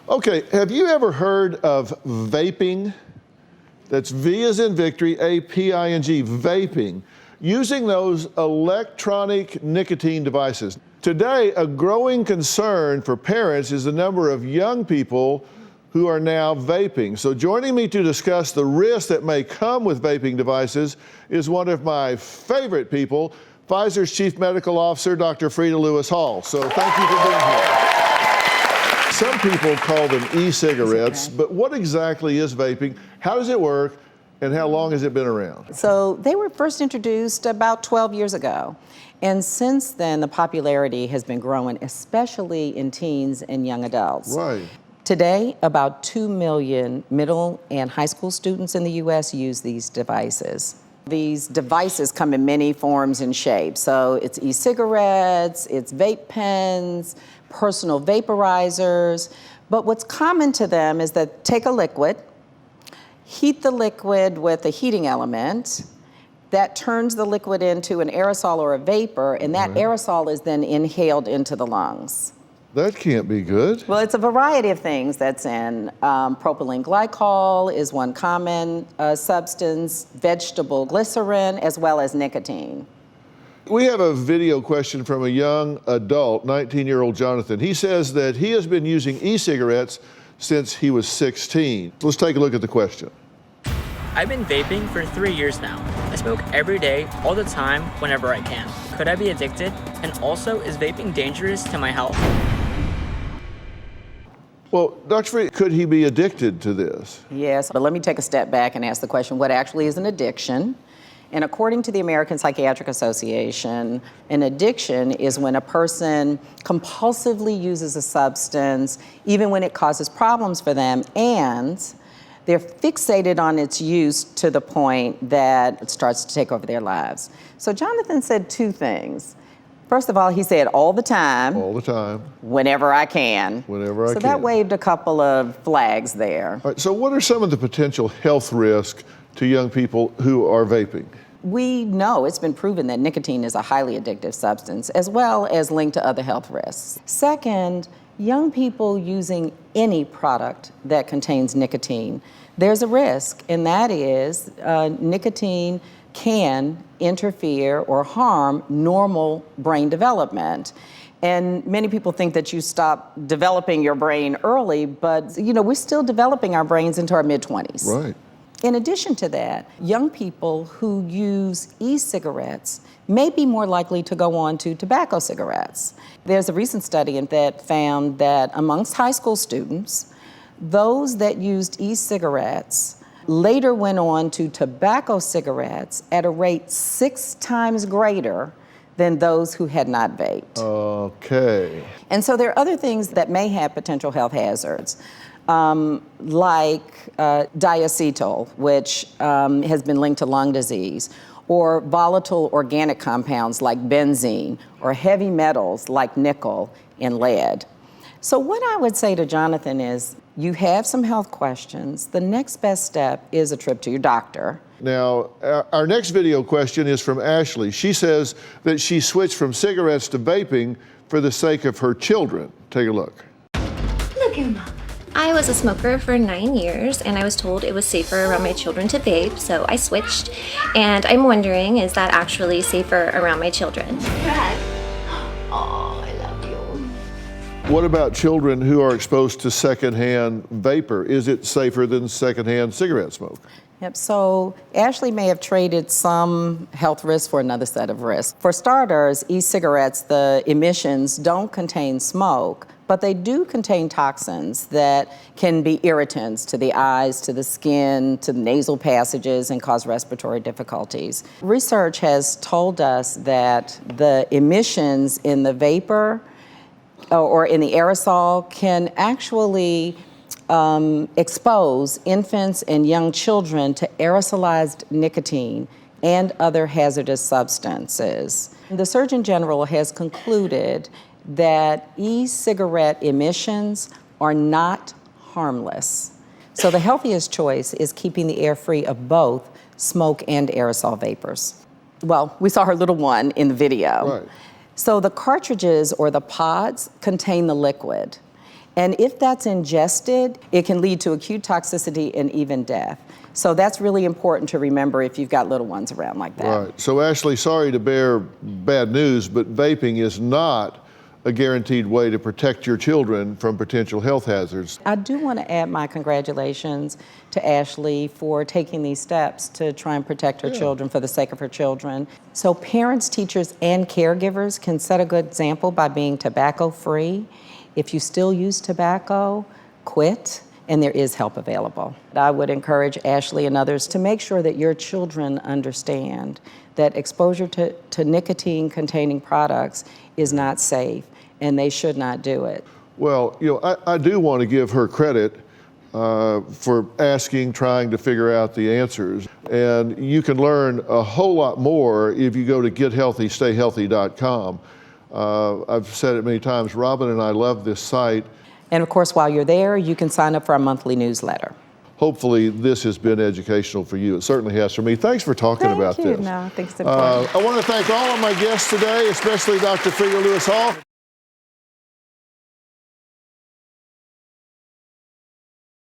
Okay, have you ever heard of vaping? That's V as in victory, A-P-I-N-G, vaping, using those electronic nicotine devices. Today, a growing concern for parents is the number of young people who are now vaping. So joining me to discuss the risks that may come with vaping devices is one of my favorite people, Pfizer's Chief Medical Officer, Dr. Freda Lewis-Hall. So thank you for being here. Some people call them e-cigarettes, but what exactly is vaping? How does it work? And how long has it been around? So they were first introduced about 12 years ago. And since then, the popularity has been growing, especially in teens and young adults. Right. Today, about 2 million middle and high school students in the US use these devices. These devices come in many forms and shapes. So it's e-cigarettes, it's vape pens, personal vaporizers. But what's common to them is that take a liquid, heat the liquid with a heating element, that turns the liquid into an aerosol or a vapor, and that aerosol is then inhaled into the lungs. That can't be good. Well, it's a variety of things that's in. Propylene glycol is one common substance, vegetable glycerin, as well as nicotine. We have a video question from a young adult, 19-year-old Jonathan. He says that he has been using e-cigarettes since he was 16. Let's take a look at the question. I've been vaping for 3 years now. I smoke every day, all the time, whenever I can. Could I be addicted? And also, is vaping dangerous to my health? Well, Dr. Free, could he be addicted to this? Yes, but let me take a step back and ask the question, what actually is an addiction? And according to the American Psychiatric Association, an addiction is when a person compulsively uses a substance, even when it causes problems for them, and they're fixated on its use to the point that it starts to take over their lives. So Jonathan said two things. First of all, he said all the time. All the time. Whenever I can. Whenever I can. So that waved a couple of flags there. All right, so what are some of the potential health risks to young people who are vaping? We know it's been proven that nicotine is a highly addictive substance, as well as linked to other health risks. Second, young people using any product that contains nicotine, there's a risk, and that is nicotine can interfere or harm normal brain development. And many people think that you stop developing your brain early, but we're still developing our brains into our mid-20s. Right. In addition to that, young people who use e-cigarettes may be more likely to go on to tobacco cigarettes. There's a recent study that found that amongst high school students, those that used e-cigarettes later went on to tobacco cigarettes at a rate 6 times greater than those who had not vaped. Okay. And so there are other things that may have potential health hazards. Like diacetyl, which has been linked to lung disease, or volatile organic compounds like benzene, or heavy metals like nickel and lead. So what I would say to Jonathan is, you have some health questions. The next best step is a trip to your doctor. Now, our next video question is from Ashley. She says that she switched from cigarettes to vaping for the sake of her children. Take a look. Look at Mom. I was a smoker for 9 years, and I was told it was safer around my children to vape, so I switched. And I'm wondering, is that actually safer around my children? Dad. Oh, I love you. What about children who are exposed to secondhand vapor? Is it safer than secondhand cigarette smoke? Yep, so Ashley may have traded some health risks for another set of risks. For starters, e-cigarettes, the emissions don't contain smoke, but they do contain toxins that can be irritants to the eyes, to the skin, to the nasal passages, and cause respiratory difficulties. Research has told us that the emissions in the vapor or in the aerosol can actually expose infants and young children to aerosolized nicotine and other hazardous substances. The Surgeon General has concluded that e-cigarette emissions are not harmless. So the healthiest choice is keeping the air free of both smoke and aerosol vapors. Well, we saw her little one in the video. Right. So the cartridges or the pods contain the liquid. And if that's ingested, it can lead to acute toxicity and even death. So that's really important to remember if you've got little ones around like that. Right. So Ashley, sorry to bear bad news, but vaping is not a guaranteed way to protect your children from potential health hazards. I do want to add my congratulations to Ashley for taking these steps to try and protect her children for the sake of her children. So parents, teachers, and caregivers can set a good example by being tobacco-free. If you still use tobacco, quit, and there is help available. I would encourage Ashley and others to make sure that your children understand that exposure to nicotine-containing products is not safe, and they should not do it. Well, you know, I do want to give her credit for asking, trying to figure out the answers. And you can learn a whole lot more if you go to gethealthystayhealthy.com. I've said it many times, Robin and I love this site. And of course, while you're there, you can sign up for our monthly newsletter. Hopefully this has been educational for you. It certainly has for me. Thanks for talking about this. No, I think it's important. I want to thank all of my guests today, especially Dr. Freda Lewis-Hall.